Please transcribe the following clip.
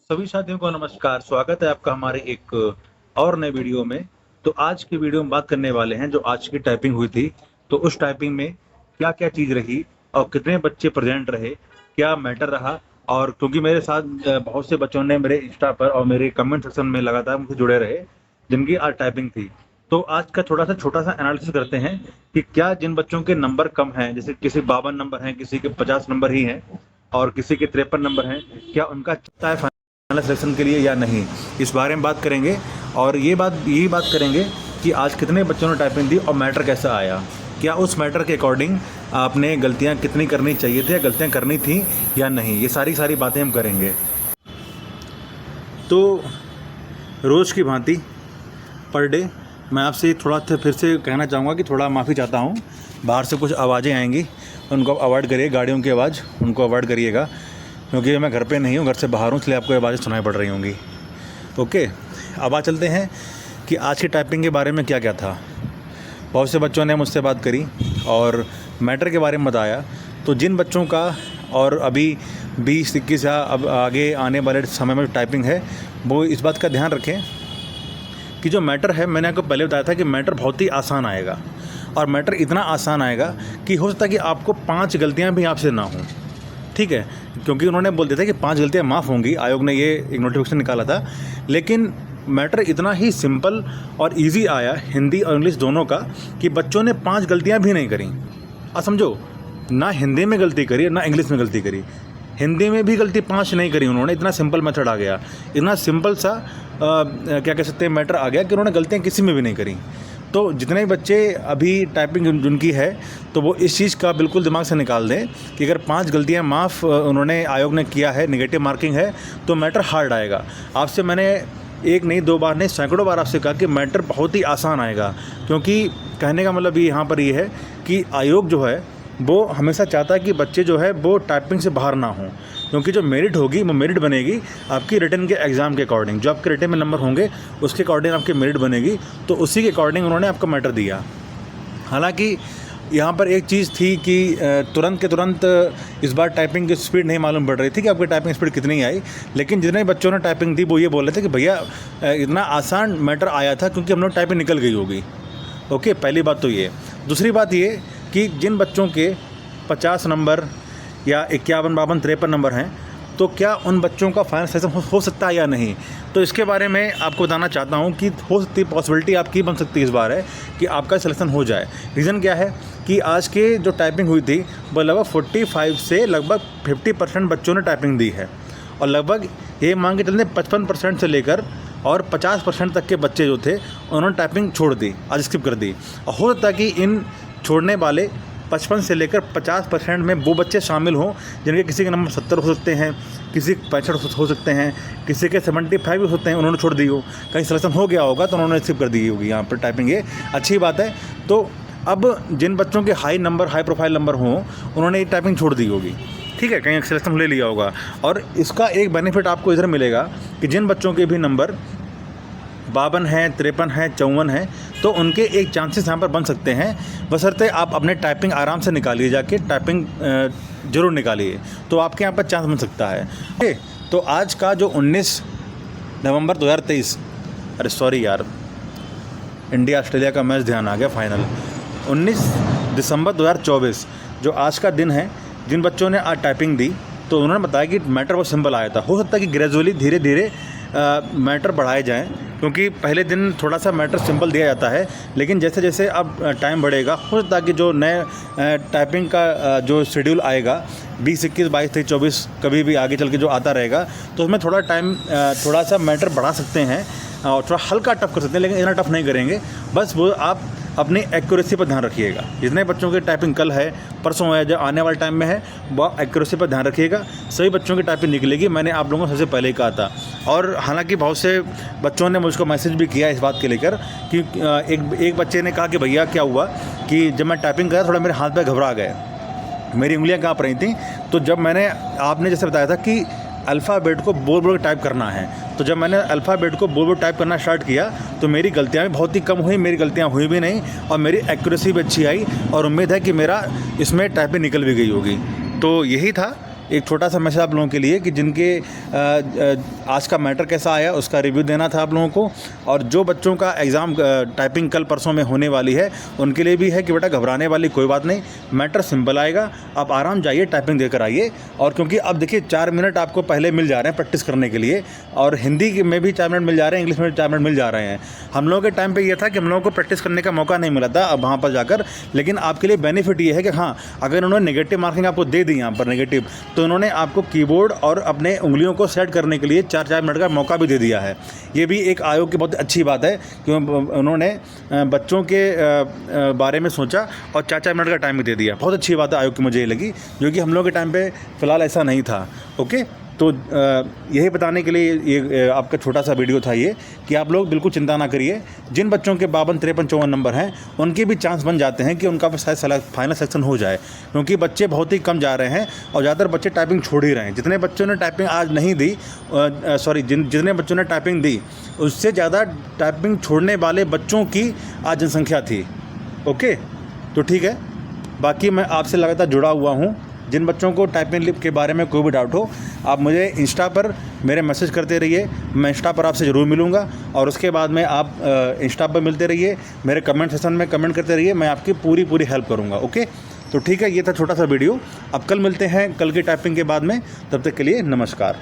सभी साथियों को नमस्कार। स्वागत है आपका हमारे एक और नए वीडियो में। तो आज की वीडियो में बात करने वाले हैं जो आज की टाइपिंग हुई थी। तो उस टाइपिंग में क्या-क्या चीज़ रही और कितने बच्चे प्रेज़ेंट रहे, क्या मैटर रहा। और क्योंकि मेरे साथ बहुत से बच्चों ने मेरे इंस्टा पर और मेरे कमेंट सेक्शन में लगातार मुझसे जुड़े रहे, जिनकी आज टाइपिंग थी। तो आज का थोड़ा-सा छोटा-सा एनालिसिस करते हैं कि क्या जिन बच्चों के नंबर कम हैं, जैसे किसी 52 नंबर हैं, किसी के 50 नंबर ही हैं और किसी के 53 नंबर हैं, क्या उनका चलता है फाइनल सिलेक्शन के लिए या नहीं, इस बारे में बात करेंगे। और यही बात करेंगे कि आज कितने बच्चों ने टाइपिंग दी और मैटर कैसा आया, क्या उस मैटर के अकॉर्डिंग आपने गलतियां कितनी करनी चाहिए थी या गलतियां करनी थी या नहीं, ये सारी बातें हम करेंगे। तो रोज़ की भांति पर डे मैं आपसे थोड़ा सा फिर से कहना चाहूँगा कि थोड़ा माफ़ी चाहता हूँ। बाहर से कुछ आवाज़ें आएंगी, उनको अवॉइड करिए, गाड़ियों की आवाज़ उनको अवॉइड करिएगा, क्योंकि मैं घर पे नहीं हूँ, घर से बाहर हूँ, इसलिए आपको आवाज़ें सुनाई पड़ रही होंगी। ओके, अब बात चलते हैं कि आज की टाइपिंग के बारे में क्या क्या था। बहुत से बच्चों ने मुझसे बात करी और मैटर के बारे में बताया। तो जिन बच्चों का और अभी 20-21 या अब आगे आने वाले समय में टाइपिंग है, वो इस बात का ध्यान रखें कि जो मैटर है, मैंने आपको पहले बताया था कि मैटर बहुत ही आसान आएगा। और मैटर इतना आसान आएगा कि हो सकता है कि आपको 5 गलतियाँ भी आपसे ना हों, ठीक है, क्योंकि उन्होंने बोल दिया था कि 5 गलतियाँ माफ़ होंगी। आयोग ने ये एक नोटिफिकेशन निकाला था। लेकिन मैटर इतना ही सिंपल और इजी आया, हिंदी और इंग्लिश दोनों का, कि बच्चों ने 5 गलतियाँ भी नहीं करी। अब समझो, ना हिंदी में गलती करी ना इंग्लिश में गलती करी, हिंदी में भी गलती 5 नहीं करी उन्होंने। इतना सिंपल मेथड आ गया, इतना सिंपल सा क्या कह सकते हैं मैटर आ गया कि उन्होंने गलतियाँ किसी में भी नहीं करी। तो जितने भी बच्चे अभी टाइपिंग जिनकी है, तो वो इस चीज़ का बिल्कुल दिमाग से निकाल दें कि अगर 5 गलतियाँ माफ़ उन्होंने आयोग ने किया है, नेगेटिव मार्किंग है, तो मैटर हार्ड आएगा। आपसे मैंने एक नहीं, 2 बार नहीं, सैकड़ों बार आपसे कहा कि मैटर बहुत ही आसान आएगा। क्योंकि कहने का मतलब यहाँ पर ये है कि आयोग जो है वो हमेशा चाहता है कि बच्चे जो है वो टाइपिंग से बाहर ना हों, क्योंकि जो मेरिट होगी वो मेरिट बनेगी आपकी रिटन के एग्ज़ाम के अकॉर्डिंग। जो आपके रिटन में नंबर होंगे उसके अकॉर्डिंग आपकी मेरिट बनेगी, तो उसी के अकॉर्डिंग उन्होंने आपको मैटर दिया। हालांकि यहाँ पर एक चीज़ थी कि तुरंत के तुरंत इस बार टाइपिंग की स्पीड नहीं मालूम पड़ रही थी कि आपकी टाइपिंग स्पीड कितनी आई। लेकिन जितने बच्चों ने टाइपिंग दी वो ये बोल रहे थे कि भैया इतना आसान मैटर आया था क्योंकि हम लोग टाइपिंग निकल गई होगी। ओके, पहली बात तो ये। दूसरी बात ये कि जिन बच्चों के 50 नंबर या 51, 52, 53 नंबर हैं, तो क्या उन बच्चों का फाइनल सिलेक्शन हो सकता है या नहीं, तो इसके बारे में आपको बताना चाहता हूं कि हो सकती पॉसिबिलिटी आपकी बन सकती है इस बार है कि आपका सिलेक्शन हो जाए। रीज़न क्या है कि आज के जो टाइपिंग हुई थी वो लगभग 45 से लगभग 50% बच्चों ने टाइपिंग दी है, और लगभग ये मान के चलते 55% से लेकर और 50% तक के बच्चे जो थे उन्होंने टाइपिंग छोड़ दी, आज स्किप कर दी। और हो सकता है कि इन छोड़ने वाले 55 से लेकर 50% में वो बच्चे शामिल हों जिनके किसी के नंबर 70 हो सकते हैं, किसी के 65 हो सकते हैं, किसी के 75 हो सकते हैं, उन्होंने छोड़ दी हो। कहीं सिलेक्शन हो गया होगा तो उन्होंने स्किप कर दी होगी यहाँ पर टाइपिंग। ये अच्छी बात है। तो अब जिन बच्चों के हाई प्रोफाइल नंबर हों उन्होंने ये टाइपिंग छोड़ दी होगी, ठीक है, कहीं सिलेक्शन ले लिया होगा। और इसका एक बेनिफिट आपको इधर मिलेगा कि जिन बच्चों के भी नंबर 52 हैं, 53 हैं, 54 हैं, तो उनके एक चांसेस यहाँ पर बन सकते हैं, बशर्ते आप अपने टाइपिंग आराम से निकालिए, जाके टाइपिंग ज़रूर निकालिए, तो आपके यहाँ पर चांस बन सकता है। ओके, तो आज का जो 19 नवंबर 2023, अरे सॉरी यार, इंडिया ऑस्ट्रेलिया का मैच ध्यान आ गया, फाइनल 19 दिसंबर 2024 जो आज का दिन है, जिन बच्चों ने आज टाइपिंग दी तो उन्होंने बताया कि मैटर बहुत सिंपल आया था। हो सकता है कि ग्रेजुअली धीरे धीरे मैटर बढ़ाए जाएं, क्योंकि पहले दिन थोड़ा सा मैटर सिंपल दिया जाता है, लेकिन जैसे जैसे अब टाइम बढ़ेगा हो सकता है कि जो नए टाइपिंग का जो शेड्यूल आएगा 20, 21, 22, 23, 24 कभी भी आगे चल के जो आता रहेगा, तो उसमें थोड़ा टाइम थोड़ा सा मैटर बढ़ा सकते हैं और थोड़ा हल्का टफ कर सकते हैं, लेकिन इतना टफ नहीं करेंगे। बस वो आप अपनी एक्यूरेसी पर ध्यान रखिएगा। जितने बच्चों की टाइपिंग कल है, परसों है, जो आने वाले टाइम में है, वो एक्यूरेसी पर ध्यान रखिएगा। सभी बच्चों की टाइपिंग निकलेगी, मैंने आप लोगों को सबसे पहले ही कहा था। और हालांकि बहुत से बच्चों ने मुझको मैसेज भी किया इस बात के लेकर कि एक बच्चे ने कहा कि भैया क्या हुआ कि जब मैं टाइपिंग करा थोड़ा मेरे हाथ पैर घबरा गए, मेरी उंगलियाँ काँप रही थी। तो जब मैंने आपने जैसे बताया था कि अल्फ़ाबेट को बोल बोल टाइप करना है, तो जब मैंने अल्फ़ाबेट को बोल बोल टाइप करना स्टार्ट किया तो मेरी गलतियाँ भी बहुत ही कम हुई, मेरी गलतियाँ हुई भी नहीं और मेरी एक्यूरेसी भी अच्छी आई, और उम्मीद है कि मेरा इसमें टाइपिंग निकल भी गई होगी। तो यही था एक छोटा सा मैसेज आप लोगों के लिए कि जिनके आज का मैटर कैसा आया उसका रिव्यू देना था आप लोगों को, और जो बच्चों का एग्ज़ाम टाइपिंग कल परसों में होने वाली है उनके लिए भी है कि बेटा घबराने वाली कोई बात नहीं, मैटर सिंपल आएगा, आप आराम जाइए टाइपिंग देकर आइए। और क्योंकि अब देखिए 4 मिनट आपको पहले मिल जा रहे हैं प्रैक्टिस करने के लिए, और हिंदी में भी 4 मिनट मिल जा रहे हैं, इंग्लिश में भी 4 मिनट मिल जा रहे हैं। हम लोगों के टाइम पे ये था कि हम लोगों को प्रैक्टिस करने का मौका नहीं मिला था अब वहाँ पर जाकर, लेकिन आपके लिए बेनिफिट ये है कि हाँ, अगर उन्होंने नेगेटिव मार्किंग आपको दे दी यहाँ पर नेगेटिव, तो उन्होंने आपको कीबोर्ड और अपने उंगलियों को सेट करने के लिए 4-4 मिनट का मौका भी दे दिया है। ये भी एक आयोग की बहुत अच्छी बात है कि उन्होंने बच्चों के बारे में सोचा और 4-4 मिनट का टाइम भी दे दिया। बहुत अच्छी बात है आयोग की, मुझे ये लगी, जो कि हम लोग के टाइम पे फ़िलहाल ऐसा नहीं था। ओके, तो यही बताने के लिए ये आपका छोटा सा वीडियो था ये, कि आप लोग बिल्कुल चिंता ना करिए। जिन बच्चों के 52, 53, 54 नंबर हैं उनके भी चांस बन जाते हैं कि उनका शायद फाइनल सेक्शन हो जाए, क्योंकि बच्चे बहुत ही कम जा रहे हैं और ज़्यादातर बच्चे टाइपिंग छोड़ ही रहे हैं। जितने बच्चों ने टाइपिंग आज नहीं दी, जितने बच्चों ने टाइपिंग दी उससे ज़्यादा टाइपिंग छोड़ने वाले बच्चों की आज जनसंख्या थी। ओके, तो ठीक है, बाकी मैं आपसे लगातार जुड़ा हुआ हूँ। जिन बच्चों को टाइपिंग के बारे में कोई भी डाउट हो, आप मुझे इंस्टा पर मेरे मैसेज करते रहिए, मैं इंस्टा पर आपसे ज़रूर मिलूँगा। और उसके बाद में आप इंस्टा पर मिलते रहिए, मेरे कमेंट सेक्शन में कमेंट करते रहिए, मैं आपकी पूरी हेल्प करूँगा। ओके, तो ठीक है, ये था छोटा सा वीडियो। अब कल मिलते हैं कल की टाइपिंग के बाद में, तब तक के लिए नमस्कार।